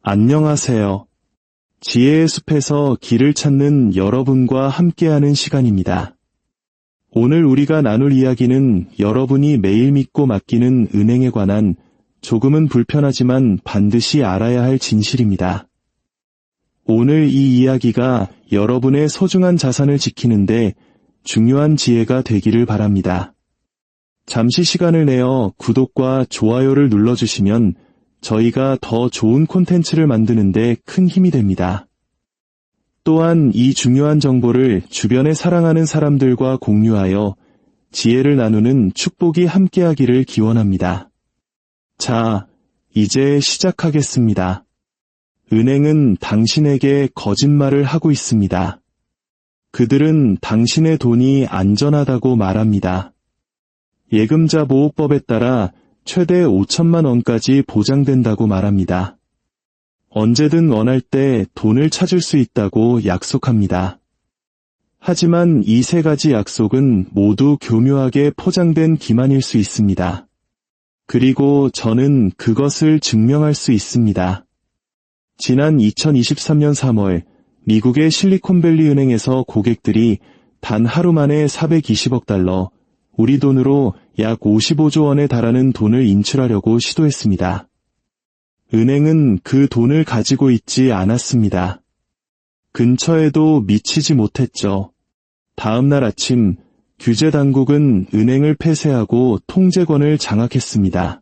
안녕하세요. 지혜의 숲에서 길을 찾는 여러분과 함께하는 시간입니다. 오늘 우리가 나눌 이야기는 여러분이 매일 믿고 맡기는 은행에 관한 조금은 불편하지만 반드시 알아야 할 진실입니다. 오늘 이 이야기가 여러분의 소중한 자산을 지키는데 중요한 지혜가 되기를 바랍니다. 잠시 시간을 내어 구독과 좋아요를 눌러주시면 저희가 더 좋은 콘텐츠를 만드는데 큰 힘이 됩니다. 또한 이 중요한 정보를 주변에 사랑하는 사람들과 공유하여 지혜를 나누는 축복이 함께하기를 기원합니다. 자, 이제 시작하겠습니다. 은행은 당신에게 거짓말을 하고 있습니다. 그들은 당신의 돈이 안전하다고 말합니다. 예금자 보호법에 따라 최대 5천만 원까지 보장된다고 말합니다. 언제든 원할 때 돈을 찾을 수 있다고 약속합니다. 하지만 이 세 가지 약속은 모두 교묘하게 포장된 기만일 수 있습니다. 그리고 저는 그것을 증명할 수 있습니다. 지난 2023년 3월 미국의 실리콘밸리 은행에서 고객들이 단 하루 만에 420억 달러, 우리 돈으로 약 55조 원에 달하는 돈을 인출하려고 시도했습니다. 은행은 그 돈을 가지고 있지 않았습니다. 근처에도 미치지 못했죠. 다음 날 아침, 규제당국은 은행을 폐쇄하고 통제권을 장악했습니다.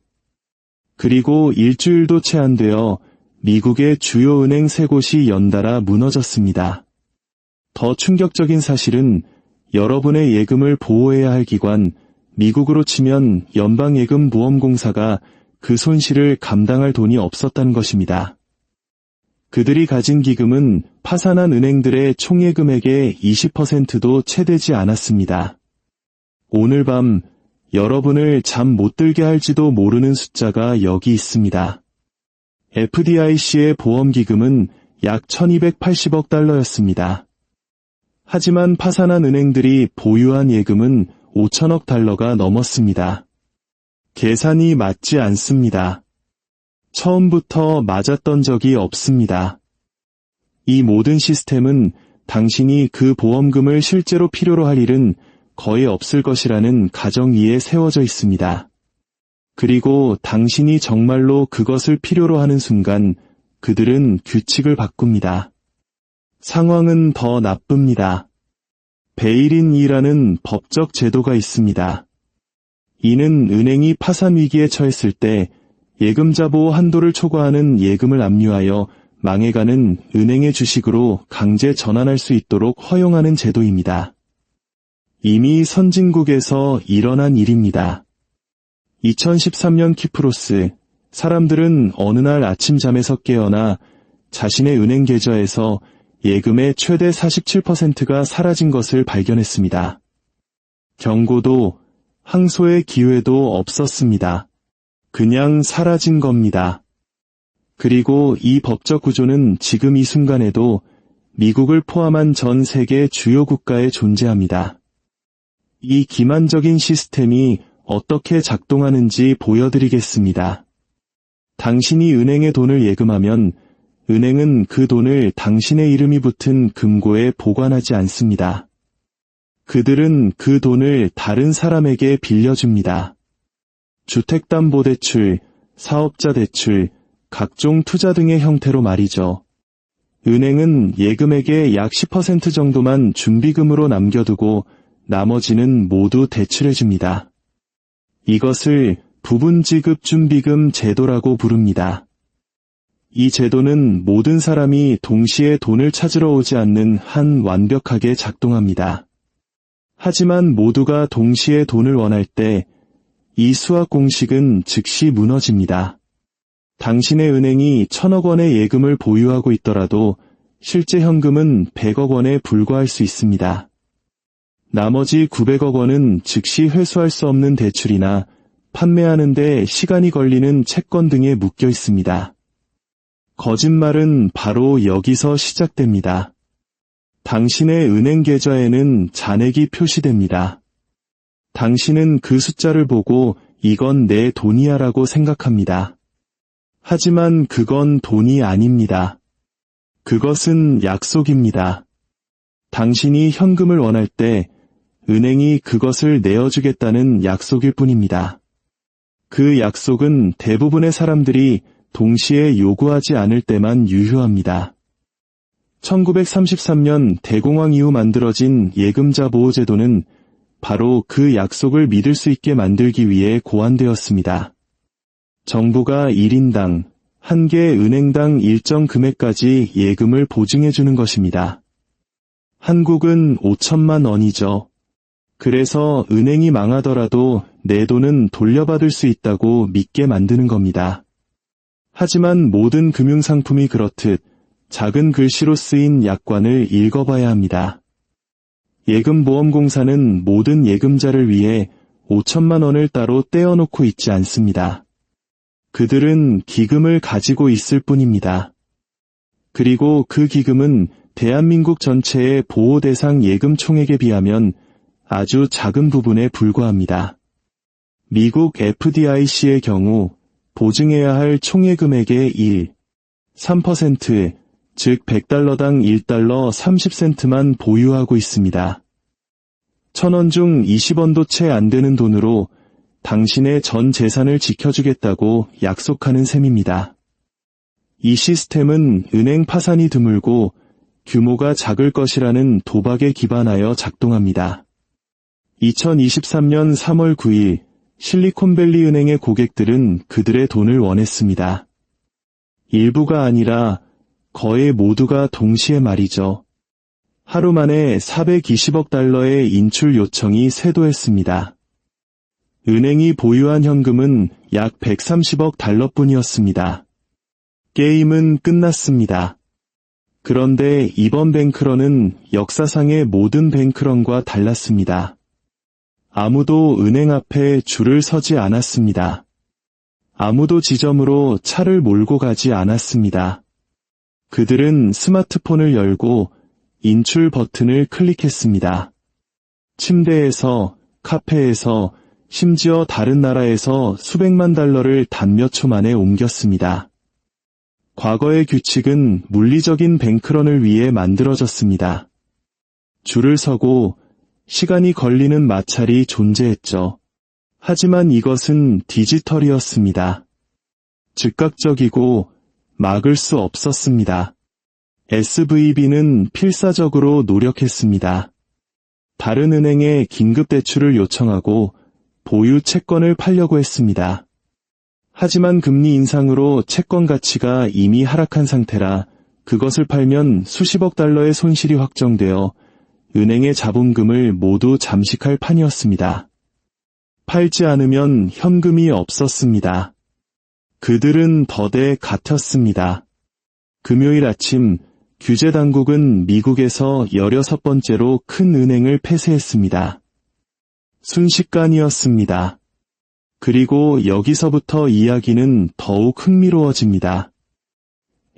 그리고 일주일도 채 안 되어 미국의 주요 은행 3곳이 연달아 무너졌습니다. 더 충격적인 사실은 여러분의 예금을 보호해야 할 기관, 미국으로 치면 연방예금보험공사가 그 손실을 감당할 돈이 없었다는 것입니다. 그들이 가진 기금은 파산한 은행들의 총예금액의 20%도 채 되지 않았습니다. 오늘 밤 여러분을 잠 못 들게 할지도 모르는 숫자가 여기 있습니다. FDIC의 보험기금은 약 1280억 달러였습니다. 하지만 파산한 은행들이 보유한 예금은 5천억 달러가 넘었습니다. 계산이 맞지 않습니다. 처음부터 맞았던 적이 없습니다. 이 모든 시스템은 당신이 그 보험금을 실제로 필요로 할 일은 거의 없을 것이라는 가정 위에 세워져 있습니다. 그리고 당신이 정말로 그것을 필요로 하는 순간 그들은 규칙을 바꿉니다. 상황은 더 나쁩니다. 베일인이라는 법적 제도가 있습니다. 이는 은행이 파산 위기에 처했을 때 예금자 보호 한도를 초과하는 예금을 압류하여 망해가는 은행의 주식으로 강제 전환할 수 있도록 허용하는 제도입니다. 이미 선진국에서 일어난 일입니다. 2013년 키프로스, 사람들은 어느 날 아침 잠에서 깨어나 자신의 은행 계좌에서 예금의 최대 47%가 사라진 것을 발견했습니다. 경고도, 항소의 기회도 없었습니다. 그냥 사라진 겁니다. 그리고 이 법적 구조는 지금 이 순간에도 미국을 포함한 전 세계 주요 국가에 존재합니다. 이 기만적인 시스템이 어떻게 작동하는지 보여드리겠습니다. 당신이 은행에 돈을 예금하면 은행은 그 돈을 당신의 이름이 붙은 금고에 보관하지 않습니다. 그들은 그 돈을 다른 사람에게 빌려줍니다. 주택담보대출, 사업자 대출, 각종 투자 등의 형태로 말이죠. 은행은 예금액의 약 10% 정도만 준비금으로 남겨두고 나머지는 모두 대출해줍니다. 이것을 부분지급준비금 제도라고 부릅니다. 이 제도는 모든 사람이 동시에 돈을 찾으러 오지 않는 한 완벽하게 작동합니다. 하지만 모두가 동시에 돈을 원할 때 이 수학 공식은 즉시 무너집니다. 당신의 은행이 1,000억 원의 예금을 보유하고 있더라도 실제 현금은 100억 원에 불과할 수 있습니다. 나머지 900억 원은 즉시 회수할 수 없는 대출이나 판매하는 데 시간이 걸리는 채권 등에 묶여 있습니다. 거짓말은 바로 여기서 시작됩니다. 당신의 은행 계좌에는 잔액이 표시됩니다. 당신은 그 숫자를 보고 이건 내 돈이야 라고 생각합니다. 하지만 그건 돈이 아닙니다. 그것은 약속입니다. 당신이 현금을 원할 때 은행이 그것을 내어주겠다는 약속일 뿐입니다. 그 약속은 대부분의 사람들이 동시에 요구하지 않을 때만 유효합니다. 1933년 대공황 이후 만들어진 예금자 보호제도는 바로 그 약속을 믿을 수 있게 만들기 위해 고안되었습니다. 정부가 1인당, 한 개 은행당 일정 금액까지 예금을 보증해주는 것입니다. 한국은 5천만 원이죠. 그래서 은행이 망하더라도 내 돈은 돌려받을 수 있다고 믿게 만드는 겁니다. 하지만 모든 금융상품이 그렇듯 작은 글씨로 쓰인 약관을 읽어봐야 합니다. 예금보험공사는 모든 예금자를 위해 5천만 원을 따로 떼어놓고 있지 않습니다. 그들은 기금을 가지고 있을 뿐입니다. 그리고 그 기금은 대한민국 전체의 보호대상 예금 총액에 비하면 아주 작은 부분에 불과합니다. 미국 FDIC의 경우 보증해야 할 총예금액의 3%, 즉 100달러당 1달러 30센트만 보유하고 있습니다. 1,000원 중 20원도 채 안 되는 돈으로 당신의 전 재산을 지켜주겠다고 약속하는 셈입니다. 이 시스템은 은행 파산이 드물고 규모가 작을 것이라는 도박에 기반하여 작동합니다. 2023년 3월 9일 실리콘밸리 은행의 고객들은 그들의 돈을 원했습니다. 일부가 아니라 거의 모두가 동시에 말이죠. 하루 만에 420억 달러의 인출 요청이 쇄도했습니다. 은행이 보유한 현금은 약 130억 달러뿐이었습니다. 게임은 끝났습니다. 그런데 이번 뱅크런은 역사상의 모든 뱅크런과 달랐습니다. 아무도 은행 앞에 줄을 서지 않았습니다. 아무도 지점으로 차를 몰고 가지 않았습니다. 그들은 스마트폰을 열고 인출 버튼을 클릭했습니다. 침대에서, 카페에서, 심지어 다른 나라에서 수백만 달러를 단 몇 초 만에 옮겼습니다. 과거의 규칙은 물리적인 뱅크런을 위해 만들어졌습니다. 줄을 서고 시간이 걸리는 마찰이 존재했죠. 하지만 이것은 디지털이었습니다. 즉각적이고 막을 수 없었습니다. SVB는 필사적으로 노력했습니다. 다른 은행에 긴급 대출을 요청하고 보유 채권을 팔려고 했습니다. 하지만 금리 인상으로 채권 가치가 이미 하락한 상태라 그것을 팔면 수십억 달러의 손실이 확정되어 은행의 자본금을 모두 잠식할 판이었습니다. 팔지 않으면 현금이 없었습니다. 그들은 더대 같았습니다. 금요일 아침 규제당국은 미국에서 16번째로 큰 은행을 폐쇄했습니다. 순식간이었습니다. 그리고 여기서부터 이야기는 더욱 흥미로워집니다.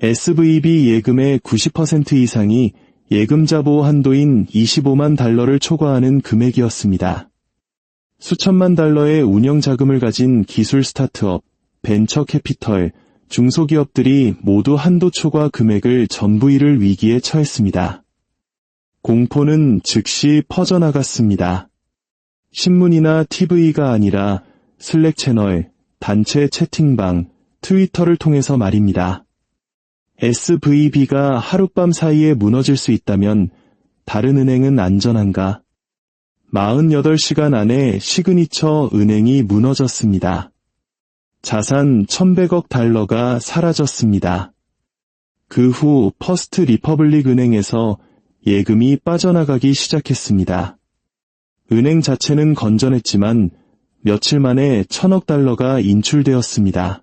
SVB 예금의 90% 이상이 예금자 보호 한도인 25만 달러를 초과하는 금액이었습니다. 수천만 달러의 운영 자금을 가진 기술 스타트업, 벤처 캐피털, 중소기업들이 모두 한도 초과 금액을 전부잃을 위기에 처했습니다. 공포는 즉시 퍼져나갔습니다. 신문이나 TV가 아니라 슬랙 채널, 단체 채팅방, 트위터를 통해서 말입니다. SVB가 하룻밤 사이에 무너질 수 있다면 다른 은행은 안전한가? 48시간 안에 시그니처 은행이 무너졌습니다. 자산 1,100억 달러가 사라졌습니다. 그 후 퍼스트 리퍼블릭 은행에서 예금이 빠져나가기 시작했습니다. 은행 자체는 건전했지만 며칠 만에 1,000억 달러가 인출되었습니다.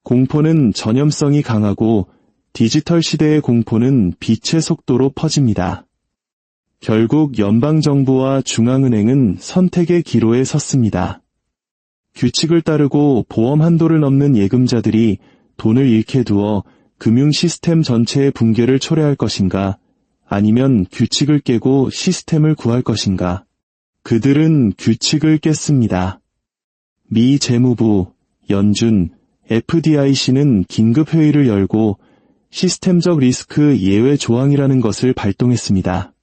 공포는 전염성이 강하고 디지털 시대의 공포는 빛의 속도로 퍼집니다. 결국 연방정부와 중앙은행은 선택의 기로에 섰습니다. 규칙을 따르고 보험 한도를 넘는 예금자들이 돈을 잃게 두어 금융 시스템 전체의 붕괴를 초래할 것인가, 아니면 규칙을 깨고 시스템을 구할 것인가. 그들은 규칙을 깼습니다. 미 재무부, 연준, FDIC는 긴급회의를 열고 시스템적 리스크 예외 조항이라는 것을 발동했습니다.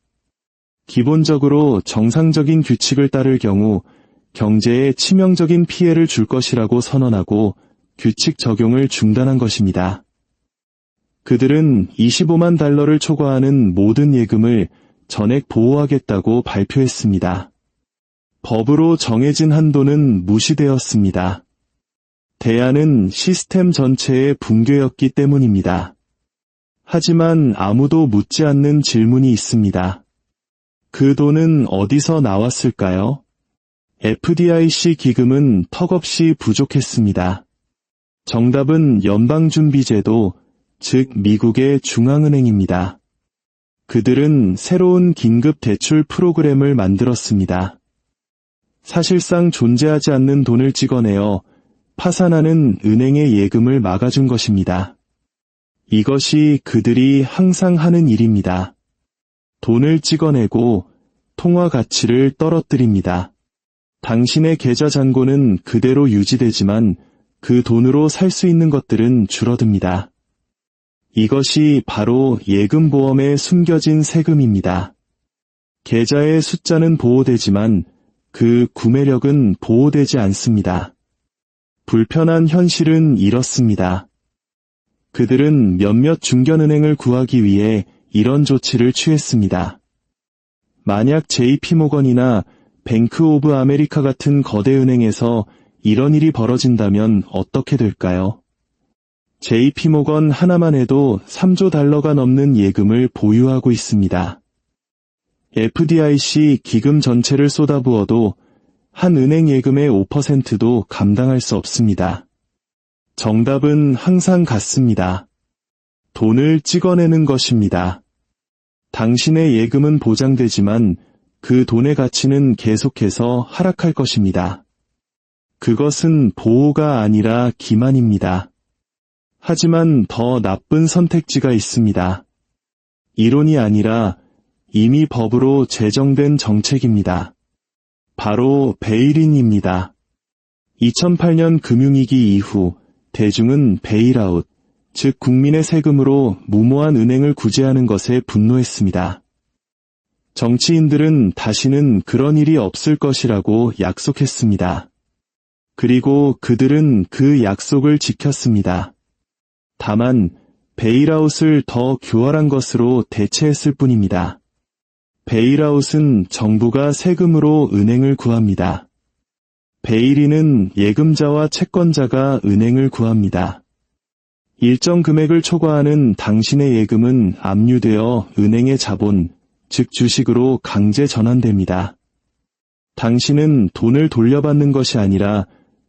기본적으로 정상적인 규칙을 따를 경우 경제에 치명적인 피해를 줄 것이라고 선언하고 규칙 적용을 중단한 것입니다. 그들은 25만 달러를 초과하는 모든 예금을 전액 보호하겠다고 발표했습니다. 법으로 정해진 한도는 무시되었습니다. 대안은 시스템 전체의 붕괴였기 때문입니다. 하지만 아무도 묻지 않는 질문이 있습니다. 그 돈은 어디서 나왔을까요? FDIC 기금은 턱없이 부족했습니다. 정답은 연방준비제도, 즉 미국의 중앙은행입니다. 그들은 새로운 긴급 대출 프로그램을 만들었습니다. 사실상 존재하지 않는 돈을 찍어내어 파산하는 은행의 예금을 막아준 것입니다. 이것이 그들이 항상 하는 일입니다. 돈을 찍어내고 통화 가치를 떨어뜨립니다. 당신의 계좌 잔고는 그대로 유지되지만 그 돈으로 살 수 있는 것들은 줄어듭니다. 이것이 바로 예금보험에 숨겨진 세금입니다. 계좌의 숫자는 보호되지만 그 구매력은 보호되지 않습니다. 불편한 현실은 이렇습니다. 그들은 몇몇 중견은행을 구하기 위해 이런 조치를 취했습니다. 만약 JP모건이나 뱅크 오브 아메리카 같은 거대 은행에서 이런 일이 벌어진다면 어떻게 될까요? JP모건 하나만 해도 3조 달러가 넘는 예금을 보유하고 있습니다. FDIC 기금 전체를 쏟아부어도 한 은행 예금의 5%도 감당할 수 없습니다. 정답은 항상 같습니다. 돈을 찍어내는 것입니다. 당신의 예금은 보장되지만 그 돈의 가치는 계속해서 하락할 것입니다. 그것은 보호가 아니라 기만입니다. 하지만 더 나쁜 선택지가 있습니다. 이론이 아니라 이미 법으로 제정된 정책입니다. 바로 베일인입니다. 2008년 금융위기 이후 대중은 베일아웃, 즉 국민의 세금으로 무모한 은행을 구제하는 것에 분노했습니다. 정치인들은 다시는 그런 일이 없을 것이라고 약속했습니다. 그리고 그들은 그 약속을 지켰습니다. 다만 베일아웃을 더 교활한 것으로 대체했을 뿐입니다. 베일아웃은 정부가 세금으로 은행을 구합니다. 베일인은 예금자와 채권자가 은행을 구합니다. 일정 금액을 초과하는 당신의 예금은 압류되어 은행의 자본, 즉 주식으로 강제 전환됩니다. 당신은 돈을 돌려받는 것이 아니라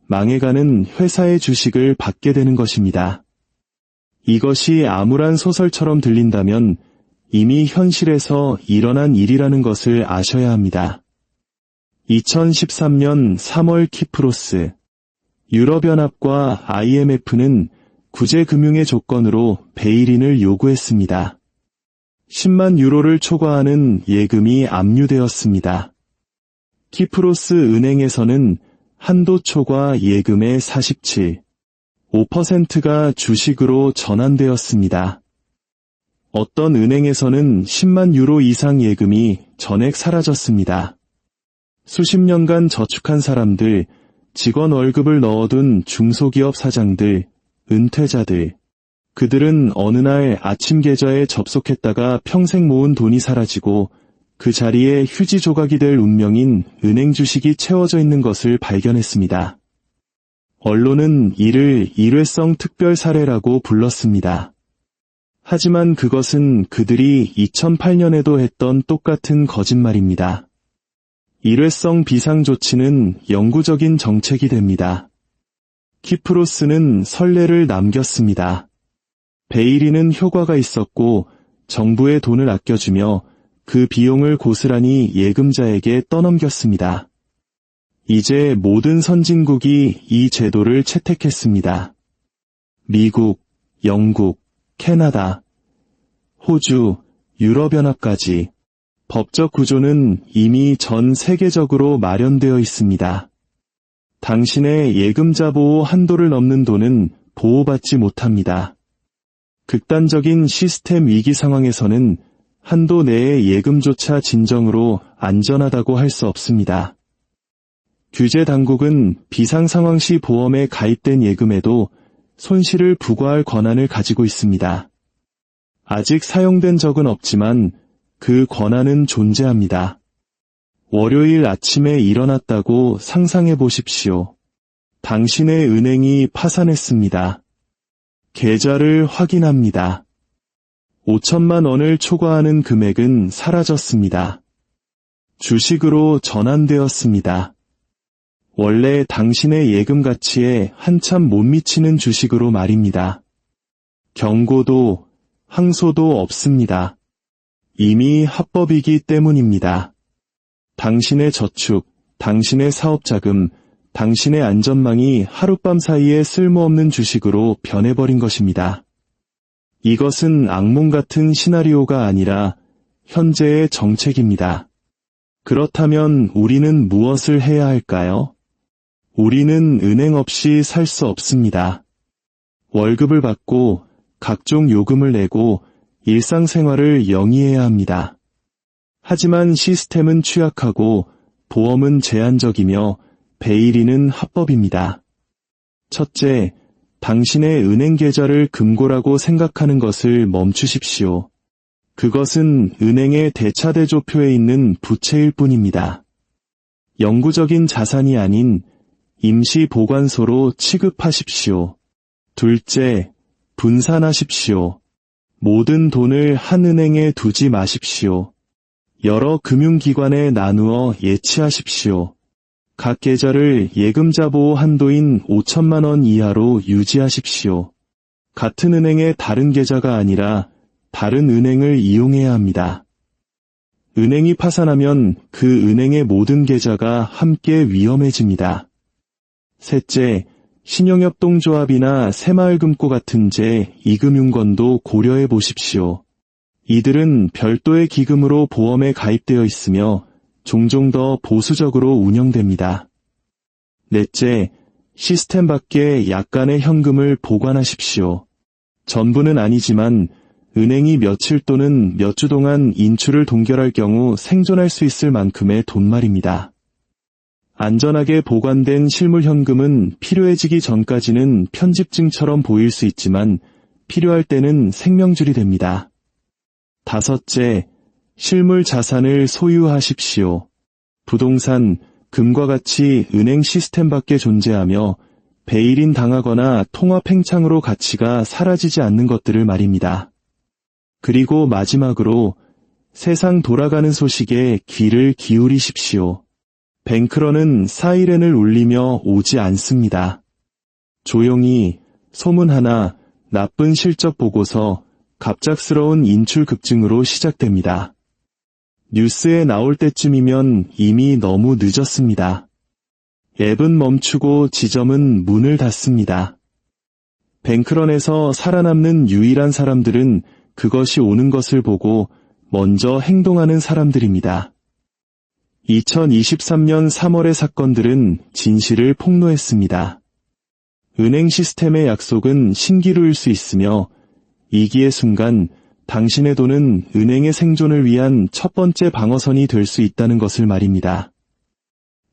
망해가는 회사의 주식을 받게 되는 것입니다. 이것이 암울한 소설처럼 들린다면 이미 현실에서 일어난 일이라는 것을 아셔야 합니다. 2013년 3월 키프로스, 유럽연합과 IMF는 구제금융의 조건으로 베일인을 요구했습니다. 10만 유로를 초과하는 예금이 압류되었습니다. 키프로스 은행에서는 한도 초과 예금의 47.5%가 주식으로 전환되었습니다. 어떤 은행에서는 10만 유로 이상 예금이 전액 사라졌습니다. 수십 년간 저축한 사람들, 직원 월급을 넣어둔 중소기업 사장들, 은퇴자들, 그들은 어느 날 아침 계좌에 접속했다가 평생 모은 돈이 사라지고 그 자리에 휴지 조각이 될 운명인 은행 주식이 채워져 있는 것을 발견했습니다. 언론은 이를 일회성 특별 사례라고 불렀습니다. 하지만 그것은 그들이 2008년에도 했던 똑같은 거짓말입니다. 일회성 비상조치는 영구적인 정책이 됩니다. 키프로스는 선례를 남겼습니다. 베일인은 효과가 있었고 정부의 돈을 아껴주며 그 비용을 고스란히 예금자에게 떠넘겼습니다. 이제 모든 선진국이 이 제도를 채택했습니다. 미국, 영국, 캐나다, 호주, 유럽연합까지 법적 구조는 이미 전 세계적으로 마련되어 있습니다. 당신의 예금자 보호 한도를 넘는 돈은 보호받지 못합니다. 극단적인 시스템 위기 상황에서는 한도 내의 예금조차 진정으로 안전하다고 할 수 없습니다. 규제 당국은 비상 상황 시 보험에 가입된 예금에도 손실을 부과할 권한을 가지고 있습니다. 아직 사용된 적은 없지만 그 권한은 존재합니다. 월요일 아침에 일어났다고 상상해 보십시오. 당신의 은행이 파산했습니다. 계좌를 확인합니다. 5천만 원을 초과하는 금액은 사라졌습니다. 주식으로 전환되었습니다. 원래 당신의 예금 가치에 한참 못 미치는 주식으로 말입니다. 경고도 항소도 없습니다. 이미 합법이기 때문입니다. 당신의 저축, 당신의 사업자금, 당신의 안전망이 하룻밤 사이에 쓸모없는 주식으로 변해버린 것입니다. 이것은 악몽 같은 시나리오가 아니라 현재의 정책입니다. 그렇다면 우리는 무엇을 해야 할까요? 우리는 은행 없이 살 수 없습니다. 월급을 받고 각종 요금을 내고 일상생활을 영위해야 합니다. 하지만 시스템은 취약하고 보험은 제한적이며 베일인은 합법입니다. 첫째, 당신의 은행 계좌를 금고라고 생각하는 것을 멈추십시오. 그것은 은행의 대차대조표에 있는 부채일 뿐입니다. 영구적인 자산이 아닌 임시 보관소로 취급하십시오. 둘째, 분산하십시오. 모든 돈을 한 은행에 두지 마십시오. 여러 금융기관에 나누어 예치하십시오. 각 계좌를 예금자 보호 한도인 5천만 원 이하로 유지하십시오. 같은 은행의 다른 계좌가 아니라 다른 은행을 이용해야 합니다. 은행이 파산하면 그 은행의 모든 계좌가 함께 위험해집니다. 셋째, 신용협동조합이나 새마을금고 같은 제2금융권도 고려해 보십시오. 이들은 별도의 기금으로 보험에 가입되어 있으며 종종 더 보수적으로 운영됩니다. 넷째, 시스템 밖에 약간의 현금을 보관하십시오. 전부는 아니지만 은행이 며칠 또는 몇 주 동안 인출을 동결할 경우 생존할 수 있을 만큼의 돈 말입니다. 안전하게 보관된 실물 현금은 필요해지기 전까지는 편집증처럼 보일 수 있지만 필요할 때는 생명줄이 됩니다. 다섯째, 실물 자산을 소유하십시오. 부동산, 금과 같이 은행 시스템 밖에 존재하며 베일인 당하거나 통합 팽창으로 가치가 사라지지 않는 것들을 말입니다. 그리고 마지막으로 세상 돌아가는 소식에 귀를 기울이십시오. 뱅크런은 사이렌을 울리며 오지 않습니다. 조용히 소문 하나, 나쁜 실적 보고서, 갑작스러운 인출 급증으로 시작됩니다. 뉴스에 나올 때쯤이면 이미 너무 늦었습니다. 앱은 멈추고 지점은 문을 닫습니다. 뱅크런에서 살아남는 유일한 사람들은 그것이 오는 것을 보고 먼저 행동하는 사람들입니다. 2023년 3월의 사건들은 진실을 폭로했습니다. 은행 시스템의 약속은 신기루일 수 있으며 위기의 순간 당신의 돈은 은행의 생존을 위한 첫 번째 방어선이 될 수 있다는 것을 말입니다.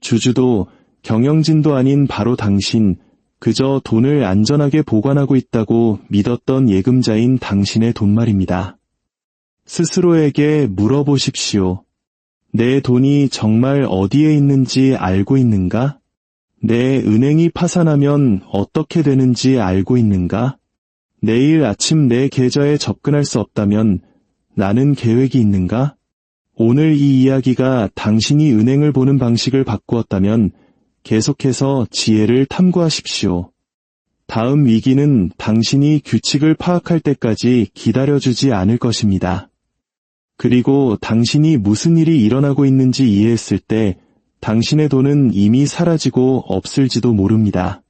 주주도 경영진도 아닌 바로 당신, 그저 돈을 안전하게 보관하고 있다고 믿었던 예금자인 당신의 돈 말입니다. 스스로에게 물어보십시오. 내 돈이 정말 어디에 있는지 알고 있는가? 내 은행이 파산하면 어떻게 되는지 알고 있는가? 내일 아침 내 계좌에 접근할 수 없다면 나는 계획이 있는가? 오늘 이 이야기가 당신이 은행을 보는 방식을 바꾸었다면 계속해서 지혜를 탐구하십시오. 다음 위기는 당신이 규칙을 파악할 때까지 기다려주지 않을 것입니다. 그리고 당신이 무슨 일이 일어나고 있는지 이해했을 때 당신의 돈은 이미 사라지고 없을지도 모릅니다.